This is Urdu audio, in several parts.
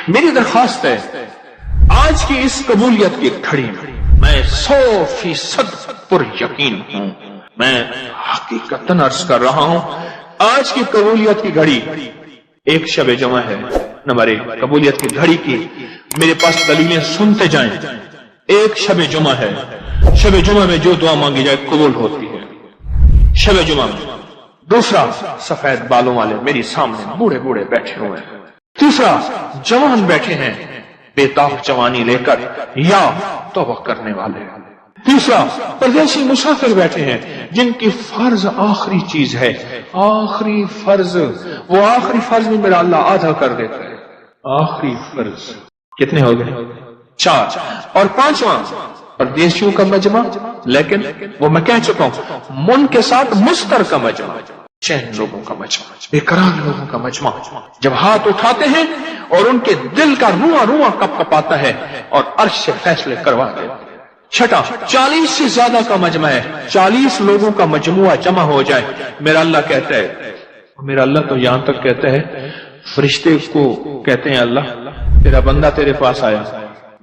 میری درخواست ہے آج کی اس قبولیت کی گھڑی میں 100% پر یقین ہوں، میں حقیقتاً عرض کر رہا ہوں، آج کی قبولیت کی گھڑی ایک شب جمعہ ہے۔ نمبر 1 قبولیت کی گھڑی کی میرے پاس دلیلیں سنتے جائیں۔ ایک شب جمعہ ہے، شب جمعہ میں جو دعا مانگی جائے قبول ہوتی ہے شب جمعہ میں۔ دوسرا، سفید بالوں والے میری سامنے بوڑھے بوڑھے بیٹھے ہوئے ہیں۔ تیسرا، جوان بیٹھے ہیں بے تاب جوانی لے کر یا توبہ کرنے والے۔ تیسرا، پردیسی مسافر بیٹھے ہیں جن کی فرض آخری چیز ہے، آخری فرض، وہ آخری فرض میں میرا اللہ آدھا کر دیتا ہے۔ آخری فرض کتنے ہو گئے؟ 4۔ اور 5واں، پردیسیوں کا مجمع، لیکن وہ میں کہہ چکا ہوں من کے ساتھ مستر کا مجمع، چین لوگوں کا مجمع، بے قرار لوگوں کا مجمع، جب ہاتھ اٹھاتے ہیں اور ان کے دل کا رواں رواں کپ کپاتا ہے اور عرش سے فیصلے کروا دیتے ہیں۔ چھٹا، 40 سے زیادہ کا مجمع ہے، 40 لوگوں کا مجموعہ جمع ہو جائے، میرا اللہ کہتا ہے، میرا اللہ تو یہاں تک کہتا ہے فرشتے کو کہتے ہیں اللہ تیرا بندہ تیرے پاس آیا،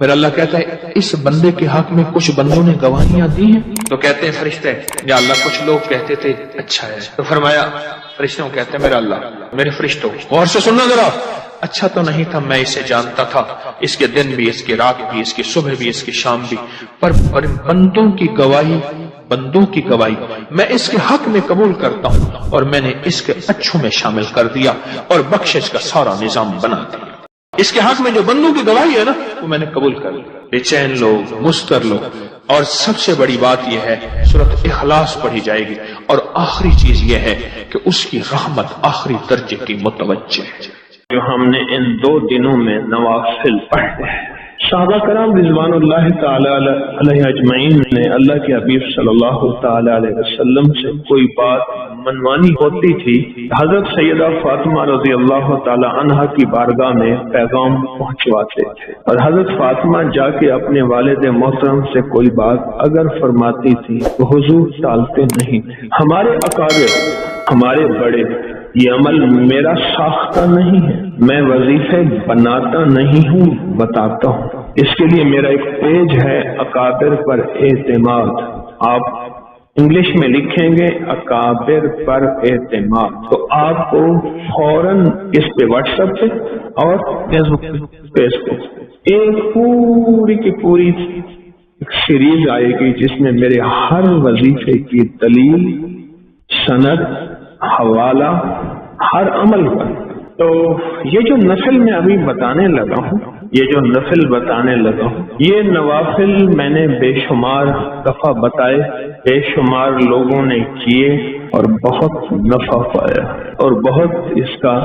میرا اللہ کہتا ہے اس بندے کے حق میں کچھ بندوں نے گواہیاں دی ہیں، تو کہتے ہیں فرشتے یا اللہ کچھ لوگ کہتے تھے اچھا ہے، تو فرمایا فرشتوں کہتے ہیں میرا اللہ میرے فرشتوں غور سے سننا ذرا، اچھا تو نہیں تھا، میں اسے جانتا تھا، اس کے دن بھی، اس کی رات بھی، اس کی صبح بھی، اس کی شام بھی، پر بندوں کی گواہی، بندوں کی گواہی میں اس کے حق میں قبول کرتا ہوں اور میں نے اس کے اچھوں میں شامل کر دیا اور بخشش کا سارا نظام بنا دیا۔ اس کے حق میں جو بندوں کی گواہی ہے نا وہ میں نے قبول کر لیا۔ بے چین لوگ، مستر لوگ، اور سب سے بڑی بات یہ ہے سورۃ اخلاص پڑھی جائے گی، اور آخری چیز یہ ہے کہ اس کی رحمت آخری درجے کی متوجہ ہے۔ جو ہم نے ان 2 دنوں میں نوافل پڑھے ہیں، صحابہ کرام رضوان اللہ تعالی علیہ اجمعین نے اللہ کے حبیب صلی اللہ تعالی علیہ وسلم سے کوئی بات منوانی ہوتی تھی، حضرت سیدہ فاطمہ رضی اللہ تعالی عنہا کی بارگاہ میں پیغام پہنچواتے تھے، اور حضرت فاطمہ جا کے اپنے والد محترم سے کوئی بات اگر فرماتی تھی تو حضور ٹالتے نہیں تھے۔ ہمارے اکابر، ہمارے بڑے، یہ عمل میرا ساختہ نہیں ہے، میں وظیفے بناتا نہیں ہوں، بتاتا ہوں۔ اس کے لیے میرا ایک پیج ہے اکابر پر اعتماد، آپ انگلش میں لکھیں گے اکابر پر اعتماد، تو آپ کو فوراً اس پہ واٹس ایپ پہ اور فیس بک ایک پوری کی پوری ایک سیریز آئے گی جس میں میرے ہر وظیفے کی دلیل، سند، حوالہ، ہر عمل پر۔ تو یہ جو نفل میں ابھی بتانے لگا ہوں، یہ نوافل میں نے بے شمار دفعہ بتائے، بے شمار لوگوں نے کیے اور بہت نفع پایا اور بہت اس کا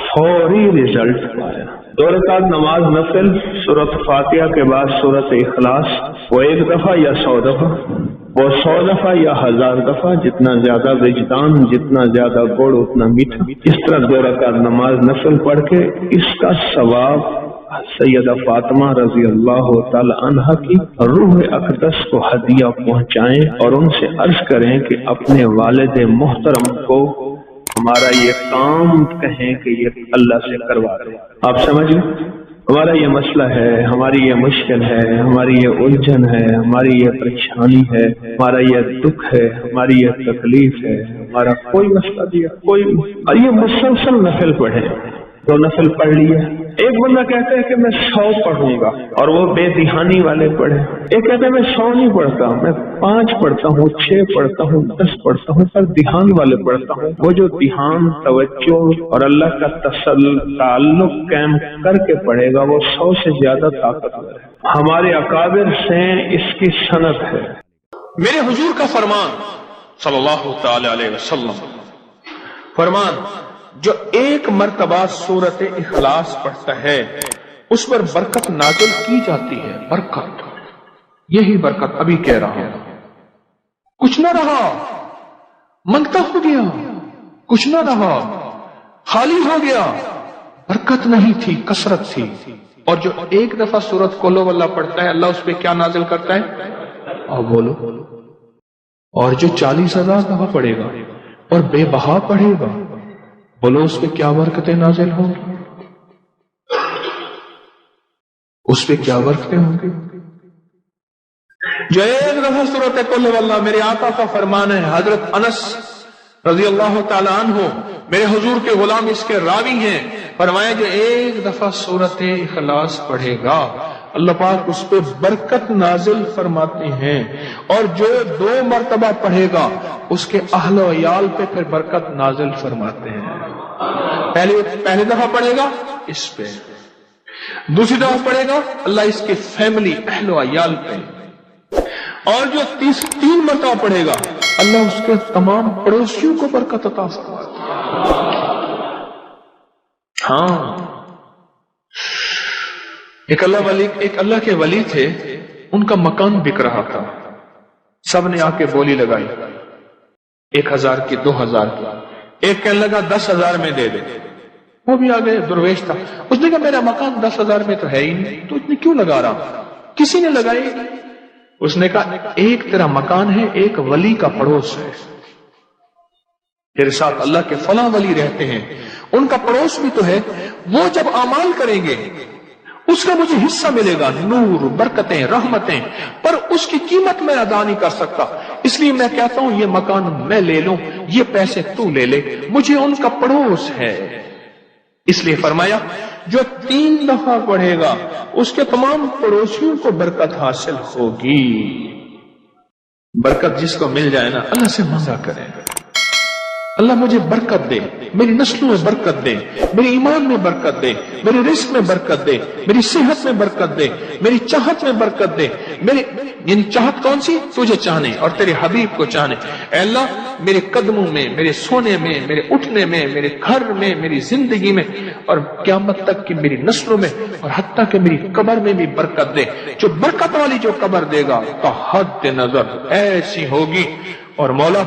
فوری رزلٹ پایا۔ 2 رکعت نماز نفل، سورۃ فاتحہ کے بعد سورۃ اخلاص، وہ 1 دفعہ یا 100 دفعہ، وہ 100 دفعہ یا 1000 دفعہ، جتنا زیادہ وجدان، جتنا زیادہ گڑ اتنا میٹھا۔ اس طرح 2 رکعت نماز نفل پڑھ کے اس کا ثواب سیدہ فاطمہ رضی اللہ تعالی عنہا کی روح اقدس کو ہدیہ پہنچائیں اور ان سے عرض کریں کہ اپنے والد محترم کو ہمارا یہ کام کہیں کہ یہ اللہ سے کروا دیں۔ آپ سمجھ لیں، ہمارا یہ مسئلہ ہے، ہماری یہ مشکل ہے، ہماری یہ الجھن ہے، ہماری یہ پریشانی ہے، ہمارا یہ دکھ ہے، ہماری یہ تکلیف ہے، ہمارا کوئی مسئلہ بھی ہے، اور یہ مسلسل نفل پڑھے، 2 نفل پڑھ لیے۔ ایک بندہ کہتا ہے کہ میں 100 پڑھوں گا اور وہ بے دھیانی والے پڑھے، ایک کہتا ہے میں 100 نہیں پڑھتا، میں 5 پڑھتا ہوں، 6 پڑھتا ہوں، 10 پڑھتا ہوں، پر دھیان والے پڑھتا ہوں۔ وہ جو دھیان، توجہ اور اللہ کا تعلق قائم کر کے پڑھے گا وہ 100 سے زیادہ طاقتور ہے۔ ہمارے اکابر سے اس کی صنعت ہے۔ میرے حضور کا فرمان صلی اللہ تعالی علیہ وسلم، فرمان جو 1 مرتبہ سورۃ اخلاص پڑھتا ہے اس پر برکت نازل کی جاتی ہے۔ برکت، یہی برکت ابھی کہہ رہا ہوں، کچھ نہ رہا، منگتا ہو گیا، کچھ نہ رہا، خالی ہو گیا، برکت نہیں تھی، کثرت تھی۔ اور جو 1 دفعہ سورۃ قل ہو اللہ پڑھتا ہے اللہ اس پہ کیا نازل کرتا ہے؟ اور بولو، اور جو 40,000 دفعہ پڑھے گا اور بے بہا پڑھے گا، بولو اس پہ کیا برکتیں نازل ہوں گی؟ اس پہ کیا برکتیں ہوں گی؟ جو ایک دفعہ سورۃ قل ہو اللہ، میرے آقا کا فرمان ہے، حضرت انس رضی اللہ تعالیٰ عنہ میرے حضور کے غلام اس کے راوی ہیں، فرمایا جو ایک دفعہ سورۃ اخلاص پڑھے گا اللہ پاک اس پہ برکت نازل فرماتے ہیں، اور جو 2 مرتبہ پڑھے گا اس کے اہل و عیال پہ پھر برکت نازل فرماتے ہیں۔ پہلی دفعہ پڑھے گا اس پہ، دوسری دفعہ پڑھے گا اللہ اس کے فیملی اہل و عیال پہ، اور جو 3 مرتبہ پڑھے گا اللہ اس کے تمام پڑوسیوں کو برکت عطا فرماتا ہے۔ ہاں، ایک اللہ کے ولی تھے، ان کا مکان بک رہا تھا، سب نے آ کے بولی لگائی، 1000 کی 2000 کی، ایک کہنے لگا 10,000 میں دے دے، وہ بھی آ گئے، درویش تھا، اس نے کہا میرا مکان 10,000 میں تو ہے ہی نہیں، تو اتنی کیوں لگا رہا؟ کسی نے لگائی، اس نے کہا ایک تیرا مکان ہے، ایک ولی کا پڑوس ہے، تیرے ساتھ اللہ کے فلاں ولی رہتے ہیں، ان کا پڑوس بھی تو ہے، وہ جب اعمال کریں گے اس کا مجھے حصہ ملے گا، نور، برکتیں، رحمتیں، پر اس کی قیمت میں ادا نہیں کر سکتا، اس لیے میں کہتا ہوں یہ مکان میں لے لوں، یہ پیسے تو لے لے، مجھے ان کا پڑوس ہے۔ اس لیے فرمایا جو 3 دفعہ پڑھے گا اس کے تمام پڑوسیوں کو برکت حاصل ہوگی۔ برکت جس کو مل جائے نا، اللہ سے مانگا کرے، اللہ مجھے برکت دے، میری نسلوں میں برکت دے، میرے ایمان میں برکت دے، میرے رزق میں برکت دے، میری صحت میں برکت دے، میری چاہت میں برکت دے، یعنی چاہت کون سی؟ تجھے چاہنے اور تیرے حبیب کو چاہنے۔ اے اللہ میرے قدموں میں، میرے سونے میں، میرے اٹھنے میں، میرے گھر میں، میری زندگی میں، اور قیامت تک کی میری نسلوں میں، اور حتیٰ کہ میری قبر میں بھی برکت دے۔ جو برکت والی جو قبر دے گا تو حد نظر ایسی ہوگی، اور مولا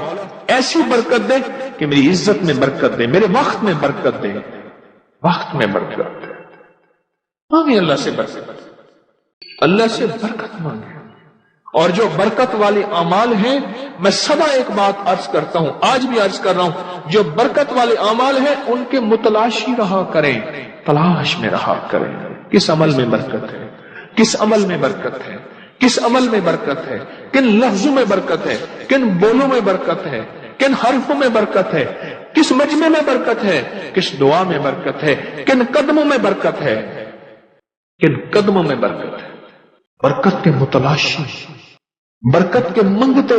ایسی برکت دے کہ میری عزت میں برکت دے، میرے وقت میں برکت دے، وقت میں برکت دے۔ مانگے اللہ سے برکت، اللہ سے برکت مانگے۔ اور جو برکت والے اعمال ہیں، میں سدا ایک بات عرض کرتا ہوں، آج بھی عرض کر رہا ہوں، جو برکت والے اعمال ہیں ان کے متلاشی رہا کریں، تلاش میں رہا کریں، کس عمل میں برکت ہے، کس عمل میں برکت ہے، کس عمل میں برکت ہے، کن لفظوں میں برکت ہے، کن بولوں میں برکت ہے، کن حرفوں میں برکت ہے، کس مجمع میں برکت ہے، کس دعا میں برکت ہے، کن قدموں میں برکت ہے، کن قدموں میں برکت ہے۔ برکت کے متلاشی، برکت کے منگتے،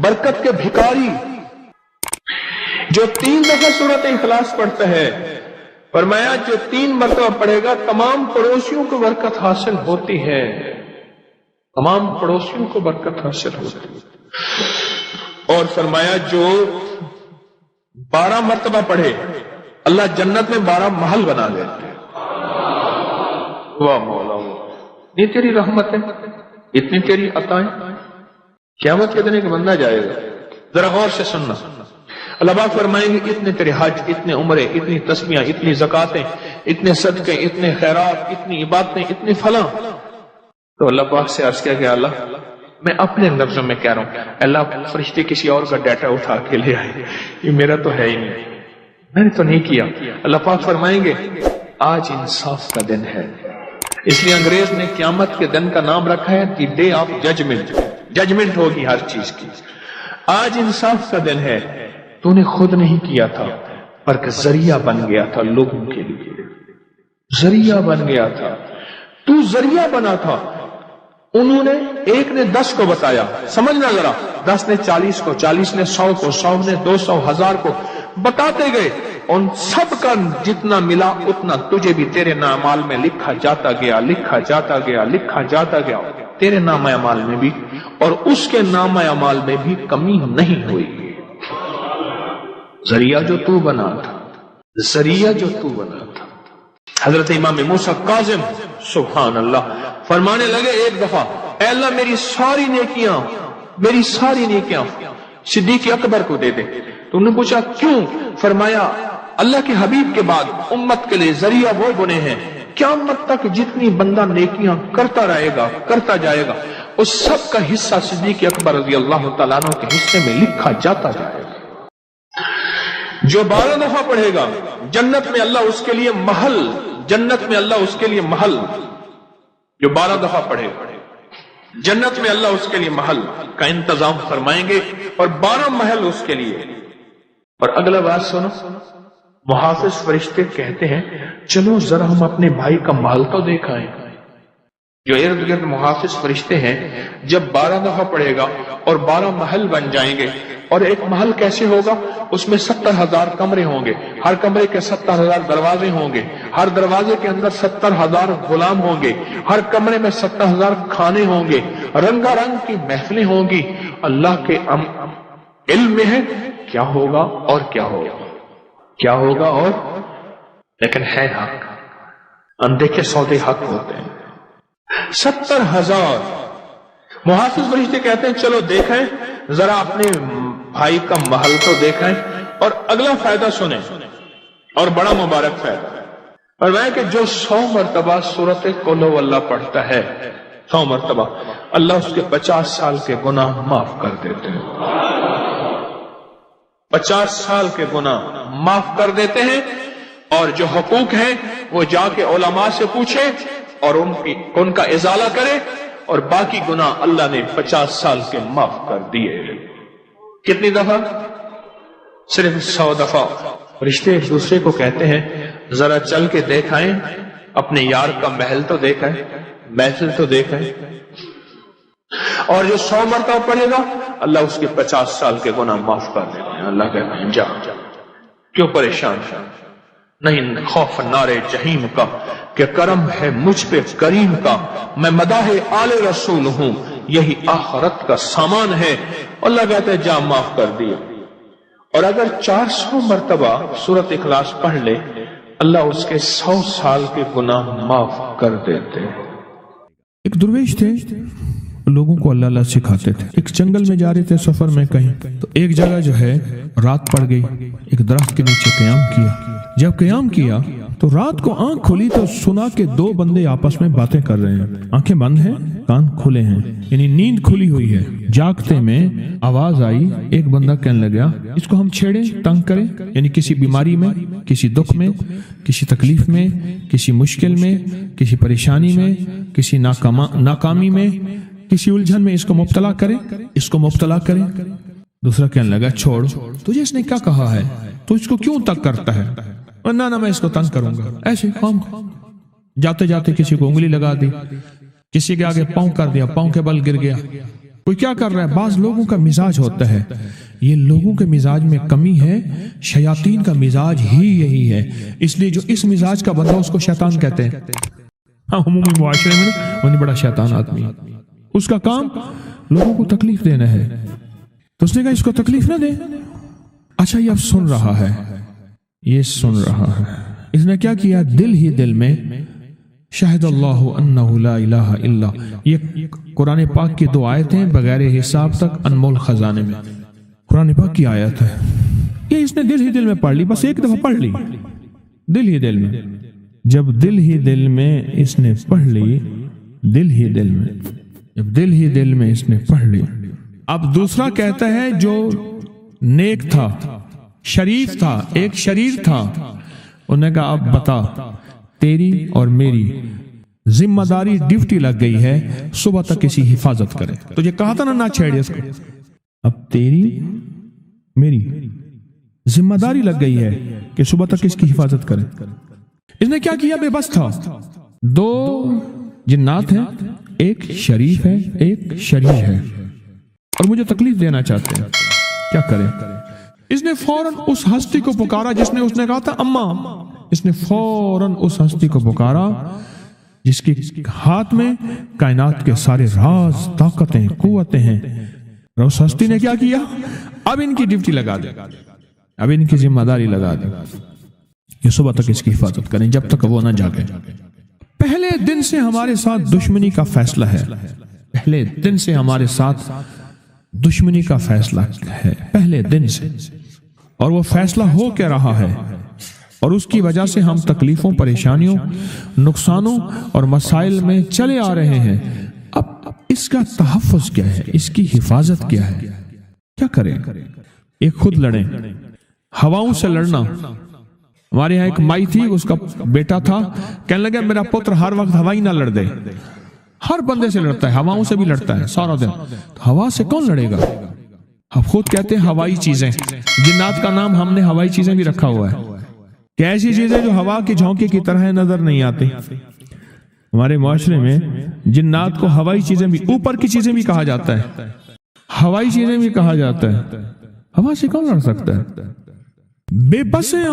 برکت کے بھکاری۔ جو 3 دفعہ سورۃ اخلاص پڑھتا ہے، فرمایا جو 3 مرتبہ پڑھے گا تمام پڑوسیوں کو برکت حاصل ہوتی ہے، تمام پڑوسیوں کو برکت حاصل ہوتی ہے۔ اور فرمایا جو 12 مرتبہ پڑھے اللہ جنت میں 12 محل بنا دیتے ہیں۔ واہ مولا، اتنی تیری رحمت ہے، اتنی تیری عطائیں، قیامت کے دن ایک بندہ جائے گا، ذرا غور سے سننا، اللہ پاک فرمائیں گے اتنے تیرے حج، اتنے عمرے، اتنی تسبیحیں، اتنی زکاتیں، اتنے صدقے، اتنے خیرات، اتنی عبادتیں، اتنے فلاں۔ تو اللہ پاک سے عرض کیا کہ اللہ میں اپنے لفظوں میں کہہ رہا ہوں، اللہ فرشتے کسی اور کا ڈیٹا اٹھا کے لے آئے، یہ میرا تو ہے ہی نہیں، میں نے تو نہیں کیا۔ اللہ پاک فرمائیں گے آج انصاف کا دن ہے، اس لیے انگریز نے قیامت کے دن کا نام رکھا ہے کہ ڈے آف ججمنٹ، ججمنٹ ہوگی ہر چیز کی۔ آج انصاف کا دن ہے، تو نے خود نہیں کیا تھا بلکہ ذریعہ بن گیا تھا لوگوں کے لیے، ذریعہ بن گیا تھا، تو ذریعہ بنا تھا۔ انہوں نے ایک نے 10 کو بتایا، سمجھنا ذرا، 10 نے 40 کو، 40 نے 100 کو، 100 نے 200، 1000 کو بتاتے گئے، ان سب کا جتنا ملا اتنا تجھے بھی تیرے نام اعمال میں لکھا جاتا گیا، لکھا جاتا گیا، لکھا جاتا گیا، تیرے نام اعمال میں بھی اور اس کے نام اعمال میں بھی کمی نہیں ہوئی۔ ذریعہ جو تو بنا تھا، ذریعہ جو تو بنا تھا۔ حضرت امام موسیٰ کاظم سبحان اللہ فرمانے لگے ایک دفعہ، اے اللہ میری ساری نیکیاں صدیق اکبر کو دے دے۔ تو انہوں نے پوچھا کیوں؟ فرمایا اللہ کے حبیب کے بعد امت کے لیے ذریعہ وہ بنے ہیں، قیامت تک جتنی بندہ نیکیاں کرتا رہے گا، کرتا جائے گا، اس سب کا حصہ صدیق اکبر رضی اللہ تعالیٰ عنہ کے حصے میں لکھا جاتا جائے گا۔ جو 12 دفعہ پڑھے گا جنت میں اللہ اس کے لیے محل، جنت میں اللہ اس کے لیے محل جو 12 دفعہ پڑھے جنت میں اللہ اس کے لیے محل کا انتظام فرمائیں گے اور 12 محل اس کے لیے. اور اگلا بات سنو، محافظ فرشتے کہتے ہیں چلو ذرا ہم اپنے بھائی کا محل تو دیکھ آئیں. جو ارد گرد محافظ فرشتے ہیں جب 12 دفعہ پڑھے گا اور 12 محل بن جائیں گے. اور ایک محل کیسے ہوگا؟ اس میں 70,000 کمرے ہوں گے، ہر کمرے کے 70,000 دروازے ہوں گے، ہر دروازے کے اندر 70,000 غلام ہوں گے، ہر کمرے میں 70,000 کھانے ہوں گے، رنگا رنگ کی محفلیں ہوں گی. اللہ کے علم میں ہے کیا ہوگا اور کیا ہوگا، کیا ہوگا اور، لیکن ہے حق. اندیکھے سودے حق ہوتے ہیں. 70,000 محافظ فرشتے کہتے ہیں چلو دیکھیں ذرا اپنے بھائی کا محل تو دیکھیں. اور اگلا فائدہ سنیں اور بڑا مبارک فائدہ، اور وہ کہ جو 100 مرتبہ سورۃ قل ہو اللہ پڑھتا ہے 100 مرتبہ، اللہ اس کے 50 سال کے گناہ معاف کر دیتے ہیں. 50 سال کے گناہ معاف کر دیتے ہیں. اور جو حقوق ہیں وہ جا کے علماء سے پوچھے اور ان کا ازالہ کرے، اور باقی گناہ اللہ نے 50 سال کے معاف کر دیے. کتنی دفعہ؟ صرف 100 دفعہ. رشتے ایک دوسرے کو کہتے ہیں ذرا چل کے دیکھائیں اپنے یار کا محل تو دیکھائیں، محفل تو دیکھائیں. اور جو 100 مرتبہ پڑھے گا اللہ اس کے 50 سال کے گناہ معاف کر دیتے ہیں. اللہ کہتے ہیں جا کیوں پریشان نہیں، خوف نار جہیم کا کہ کرم ہے مجھ پہ کریم کا، میں مداح آل رسول ہوں یہی آخرت کا سامان ہے. اللہ کہتے ہیں جا معاف کر دیا. اور اگر 400 مرتبہ سورۃ اخلاص پڑھ لے اللہ اس کے 100 سال کے گناہ معاف کر دیتے. ایک درویش تھے، لوگوں کو اللہ اللہ سکھاتے تھے. ایک جنگل میں جا رہے تھے سفر میں کہیں، تو ایک جگہ جو ہے رات پڑ گئی، ایک درخت کے نیچے قیام کیا. جب قیام کیا تو رات کو آنکھ کھلی تو سنا کہ 2 بندے آپس میں باتیں کر رہے ہیں. آنکھیں بند ہیں، کان کھلے ہیں، یعنی نیند کھلی ہوئی ہے. جاگتے میں آواز آئی، ایک بندہ کہنے لگا اس کو ہم چھیڑیں، تنگ کریں، یعنی کسی بیماری میں، کسی دکھ میں، کسی تکلیف میں، کسی مشکل میں، کسی پریشانی میں، کسی ناکامی میں، کسی الجھن میں اس کو مبتلا کریں، اس کو مبتلا کریں. دوسرا کہنے لگا چھوڑ، تجھے اس نے کیا کہا ہے، تو اس کو کیوں تنگ کرتا ہے؟ نہ میں اس کو تنگ کروں گا. ایسے خام جاتے جاتے کسی کو انگلی لگا دی، کسی کے آگے پاؤں کر دیا، پاؤں کے بل گر گیا. کوئی کیا کر رہا ہے؟ بعض لوگوں کا مزاج ہوتا ہے، یہ لوگوں کے مزاج میں کمی ہے، شیاطین کا مزاج ہی یہی ہے. اس لیے جو اس مزاج کا بندہ اس کو شیطان کہتے ہیں. عمومی معاشرے میں وہ بڑا شیطان آدمی، اس کا کام لوگوں کو تکلیف دینا ہے. تو اس نے کہا اس کو تکلیف نہ دے. اچھا یہ اب سن رہا ہے، یہ سن رہا ہے. اس نے کیا کیا؟ دل ہی دل میں شاہد اللہ انہ لا الہ الا، یہ قرآن پاک کی 2 آیتیں بغیر حساب تک انمول خزانے میں، قرآن پاک کی آیت ہے. یہ اس نے دل ہی دل میں پڑھ لی، بس ایک دفعہ پڑھ لی دل ہی دل میں. جب دل ہی دل میں اس نے پڑھ لی، دل ہی دل میں، جب دل ہی دل میں اس نے پڑھ لی، اب دوسرا کہتا ہے جو نیک تھا، شریف تھا، ایک شریر تھا، انہوں نے کہا اب بتا، تیری اور میری ذمہ داری ڈیوٹی لگ گئی ہے صبح تک کسی حفاظت کرے. تجھے کہا تھا نا چھیڑے اس کو، اب تیری میری ذمہ داری لگ گئی ہے کہ صبح تک اس کی حفاظت کرے. اس نے کیا کیا؟ بے بس تھا. 2 جنات ہیں، ایک شریف ہے، ایک شریر ہے، اور مجھے تکلیف دینا چاہتے ہیں، کیا کرے؟ اس نے فوراً اس ہستی کو پکارا جس نے کہا تھا اماں. اس نے فوراً اس ہستی کو پکارا جس کے ہاتھ میں کائنات کے سارے راز، طاقتیں، قوتیں ہیں. اور اس ہستی نے کیا کیا؟ اب ان کی ڈیوٹی لگا دے، اب ان کی ذمہ داری لگا دے، یہ صبح تک اس کی حفاظت کریں جب تک وہ نہ جاگے. پہلے دن سے ہمارے ساتھ دشمنی کا فیصلہ ہے، پہلے دن سے ہمارے ساتھ دشمنی کا فیصلہ ہے، پہلے دن سے. اور وہ فیصلہ ہو کے رہا ہے، اور اس کی وجہ سے ہم تکلیفوں، پریشانیوں، نقصانوں اور مسائل میں چلے آ رہے ہیں. اب اس کا تحفظ کیا ہے؟ اس کی حفاظت کیا ہے؟ کیا کریں؟ ایک خود لڑیں، ہواؤں سے لڑنا. ہمارے یہاں ایک مائی تھی، اس کا بیٹا تھا، کہنے لگا میرا پتر ہر وقت ہوائی نہ لڑ دے. ہر بندے سے لڑتا ہے، ہواؤں سے بھی لڑتا ہے سارا دن. تو ہوا سے کون لڑے گا؟ اب خود کہتے ہیں ہوائی چیزیں. جنات کا نام ہم نے ہوائی چیزیں بھی رکھا ہوا ہے کہ ایسی چیزیں جو ہوا کے جھونکے کی طرح نظر نہیں آتی. ہمارے معاشرے میں جنات کو ہوائی چیزیں بھی، اوپر کی چیزیں بھی کہا جاتا ہے، ہوائی چیزیں بھی کہا جاتا ہے. ہوا سے کون لڑ سکتا ہے؟ بے بس ہیں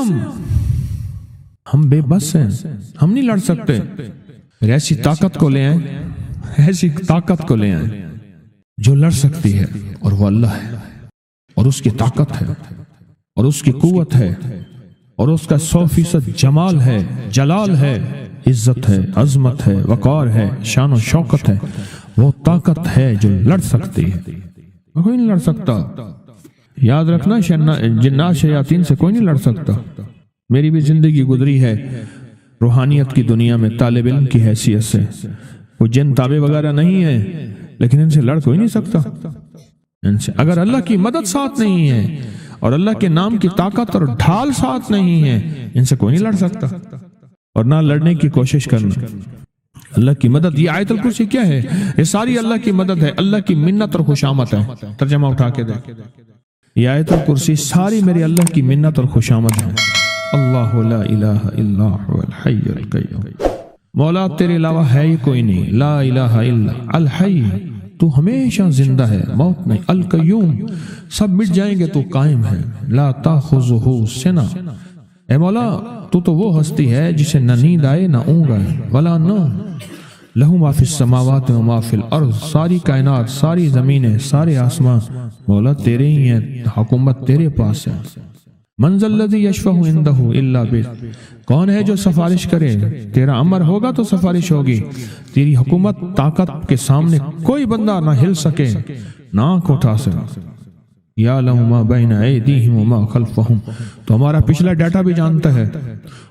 ہم بے بس ہیں، ہم نہیں لڑ سکتے. پھر ایسی طاقت کو لے آئیں، ایسی طاقت کو لے آئیں جو لڑ سکتی ہے، اور وہ اللہ ہے، اور اس کی طاقت ہے، اور اس کی قوت ہے، اور اس کا 100% جمال ہے، جلال ہے، عزت ہے، عظمت ہے، وقار ہے، شان و شوکت ہے. وہ طاقت ہے جو لڑ سکتی ہے، کوئی نہیں لڑ سکتا. یاد رکھنا جنات شیاطین سے کوئی نہیں لڑ سکتا. میری بھی زندگی گزری ہے روحانیت کی دنیا میں طالب علم کی حیثیت سے. وہ جن تابع وغیرہ نہیں ہے، لیکن ان سے لڑ کوئی نہیں سکتا. ان سے اگر اللہ کی مدد ساتھ نہیں ہے اور اللہ کے نام کی طاقت اور ڈھال ساتھ نہیں ہے، ان سے کوئی نہیں لڑ سکتا. اور نہ لڑنے کی کوشش کرنا. اللہ کی مدد، یہ آیت الکرسی کیا ہے؟ یہ ساری اللہ کی مدد ہے، اللہ کی منت اور خوشامد ہے. ترجمہ اٹھا کے دیکھ، یہ آیت الکرسی ساری میری اللہ کی منت اور خوشامد ہے. اللہ لا الہ الا هو الحی القیوم. مولا تیرے علاوہ ہے ہی کوئی نہیں. لا الہ الا الحی، تو ہمیشہ زندہ ہے، موت نہیں. القیوم، سب مٹ جائیں گے تو قائم ہے. لا تاخذہ سنہ، اے مولا تو وہ ہستی ہے جسے نہ نیند آئے نہ اونگ آئے. ولا نوم، لہو ما فی السماوات و ما فی الارض، ساری کائنات، ساری زمینیں، سارے آسمان مولا تیرے ہی ہیں، حکومت تیرے پاس ہے. من ذا الذی یشفع عندہ الا بإذنہ، کون ہے جو سفارش کرے؟ تیرا امر ہوگا تو سفارش ہوگی. تیری حکومت طاقت کے سامنے کوئی بندہ نہ ہل سکے، نہ آنکھ اٹھا سکے. یعلم ما بین ایدیہم وما خلفہم، تو ہمارا پچھلا ڈیٹا بھی جانتا ہے،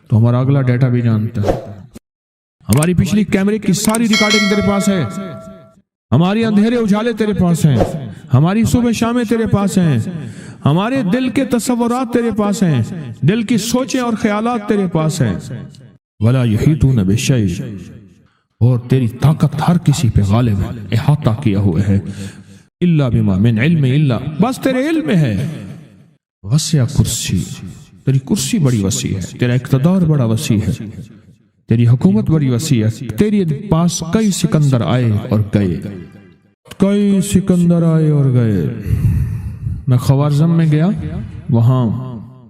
تو ہمارا اگلا ڈیٹا بھی جانتا ہے. ہماری پچھلی کیمرے کی ساری ریکارڈنگ تیرے پاس ہے. ہماری اندھیرے اجالے تیرے پاس ہیں، ہماری صبح شامیں تیرے پاس ہیں، ہمارے دل کے تصورات تیرے پاس ہیں، دل کی سوچیں اور خیالات تیرے پاس ہیں. ولا یحیطون بشیء، اور تیری طاقت ہر کسی پہ غالب ہے، احاطہ کیا ہوا ہے. الا بما من علم، الا بس تیرے علم میں ہے. وسع کرسی، تیری کرسی بڑی وسیع ہے، تیرا اقتدار بڑا وسیع ہے، تیری حکومت بڑی وسیع ہے. تیری پاس کئی سکندر آئے اور گئے، کئی سکندر آئے اور گئے. میں خوارزم میں گیا، وہاں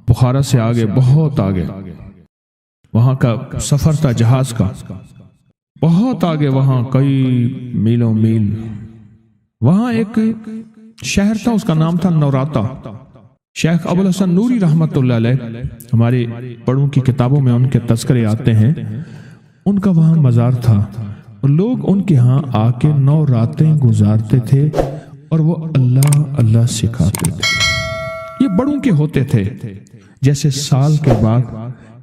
بخارا سے آگے، بہت آگے، وہاں کا سفر تھا جہاز کا، بہت آگے، وہاں کئی میلوں میل. وہاں ایک شہر تھا، اس کا نام تھا نوراتا. شیخ ابو الحسن نوری رحمت اللہ علیہ، ہمارے بڑوں کی کتابوں میں ان کے تذکرے آتے ہیں. ان کا وہاں مزار تھا اور لوگ ان کے ہاں آ کے 9 راتیں گزارتے تھے اور وہ اللہ اللہ سکھاتے تھے. یہ بڑوں کے ہوتے تھے. جیسے سال کے بعد،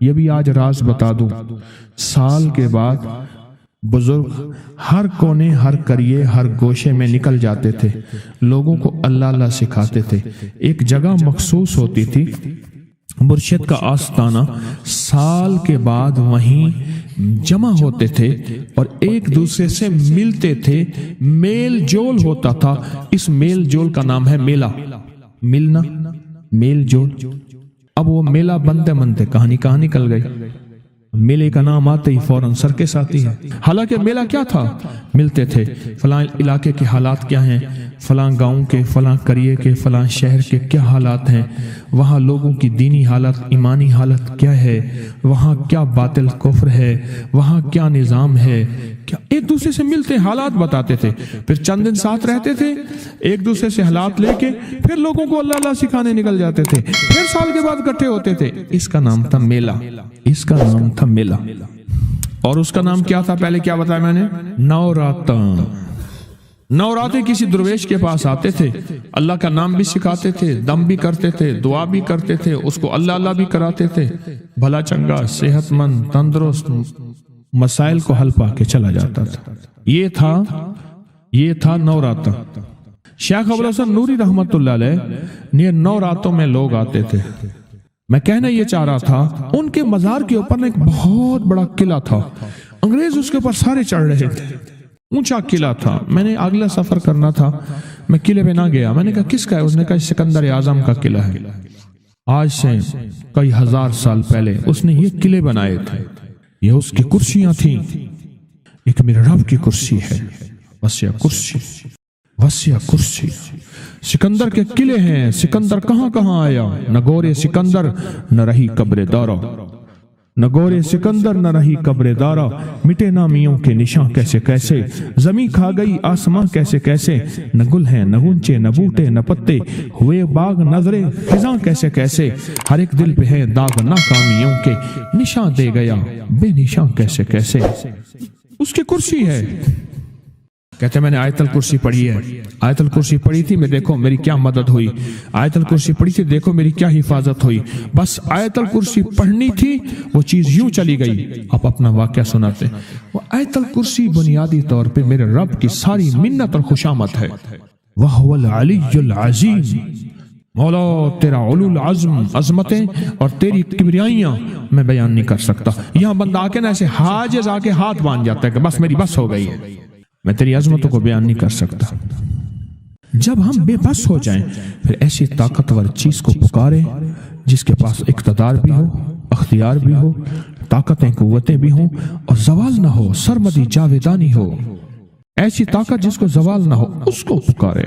یہ بھی آج راز بتا دوں، سال کے بعد بزرگ ہر کونے، ہر کریے، ہر گوشے میں نکل جاتے تھے، لوگوں کو اللہ اللہ سکھاتے تھے. ایک جگہ مخصوص ہوتی تھی، مرشد کا آستانہ. سال کے بعد وہیں جمع ہوتے تھے اور ایک دوسرے سے ملتے تھے، میل جول ہوتا تھا. اس میل جول کا نام ہے میلہ. ملنا، میل جول. اب وہ میلہ بنتے بنتے کہاں نکل گئی. میلے کا نام آتے ہی فوراً سرکس آتی ہے. حالانکہ میلہ کیا تھا؟ ملتے تھے، فلاں علاقے کے حالات کیا ہیں، فلاں گاؤں کے، فلاں قریے کے، فلاں شہر کے کیا حالات ہیں، وہاں لوگوں کی دینی حالت، ایمانی حالت کیا ہے، وہاں کیا باطل کفر ہے، وہاں کیا نظام ہے، کیا ایک دوسرے سے ملتے حالات بتاتے تھے. پھر چند دن ساتھ رہتے تھے، ایک دوسرے سے حالات لے کے پھر لوگوں کو اللہ اللہ سکھانے نکل جاتے تھے. پھر سال کے بعد اکٹھے ہوتے تھے. اس کا نام تھا میلہ. اس کا نام تھا میلہ. اور اس کا نام کیا تھا؟ پہلے کیا بتایا میں نے؟ نوراتاں. نوراتے کسی درویش کے پاس آتے تھے، اللہ کا نام بھی سکھاتے تھے، دم بھی کرتے تھے، دعا بھی کرتے تھے، اس کو اللہ اللہ بھی کراتے تھے. بھلا چنگا، صحت مند، تندرست، مسائل کو حل پا کے چلا جاتا تھا. یہ تھا نوراتا. شیخ ابو الحسن نوری رحمت اللہ علیہ یہ 9 راتوں میں لوگ آتے تھے. میں کہنا یہ چاہ رہا تھا، ان کے مزار کے اوپر ایک بہت بڑا قلعہ تھا. انگریز اس کے اوپر سارے چڑھ رہے تھے. اونچا قلعہ تھا. میں نے اگلا سفر کرنا تھا, میں قلعے پہ نہ گیا. میں نے کہا کس کا ہے؟ اس نے کہا سکندر اعظم کا قلعہ ہے. آج سے کئی ہزار سال پہلے اس نے یہ قلعے بنائے تھے, یہ اس کی کرسیاں تھیں. ایک میرے رب کی کرسی ہے, وسیع کرسی, وسیع کرسی. سکندر کے قلعے ہیں. سکندر کہاں کہاں آیا؟ نہ گورے سکندر نہ رہی قبر دارا, نہ گورے سکندر نہ رہی قبر دارا. مٹے نامیوں کے نشاں کیسے کیسے, زمیں کھا گئی آسماں کیسے کیسے. نہ گل ہیں نہ گنچے نہ بوٹے نہ پتے, ہوئے باغ نظرے خزاں کیسے کیسے. ہر ایک دل پہ ہے داغ ناکامیوں کے, نشاں دے گیا بے نشاں کیسے کیسے. اس کی کرسی ہے. کہتے میں نے آیت الکرسی پڑھی ہے. آیت الکرسی پڑھی تھی, میں دیکھو میری کیا مدد ہوئی. آیت الکرسی پڑھی تھی, دیکھو میری کیا حفاظت ہوئی. بس آیت الکرسی پڑھنی تھی, وہ چیز یوں چلی گئی. آپ اپنا واقعہ سناتے. وہ آیت الکرسی بنیادی طور پہ میرے رب کی ساری منت اور خوشامد ہے. وَهُوَ الْعَلِيُّ الْعَظِيمُ. مولا تیرا علو العظم عظمتیں اور تیری کبریائیاں میں بیان نہیں کر سکتا. یہاں بندہ آ کے نا ایسے حاجز آ کے ہاتھ باندھ جاتا ہے کہ بس میری بس ہو گئی ہے, میں تیری عظمتوں کو بیان نہیں کر سکتا. جب ہم بے بس ہو جائیں پھر ایسی طاقتور چیز کو پکاریں جس کے پاس اقتدار بھی ہو, اختیار بھی ہو, طاقتیں قوتیں بھی ہوں اور زوال نہ ہو, سرمدی جاویدانی ہو. ایسی طاقت جس کو زوال نہ ہو, اس کو پکاریں.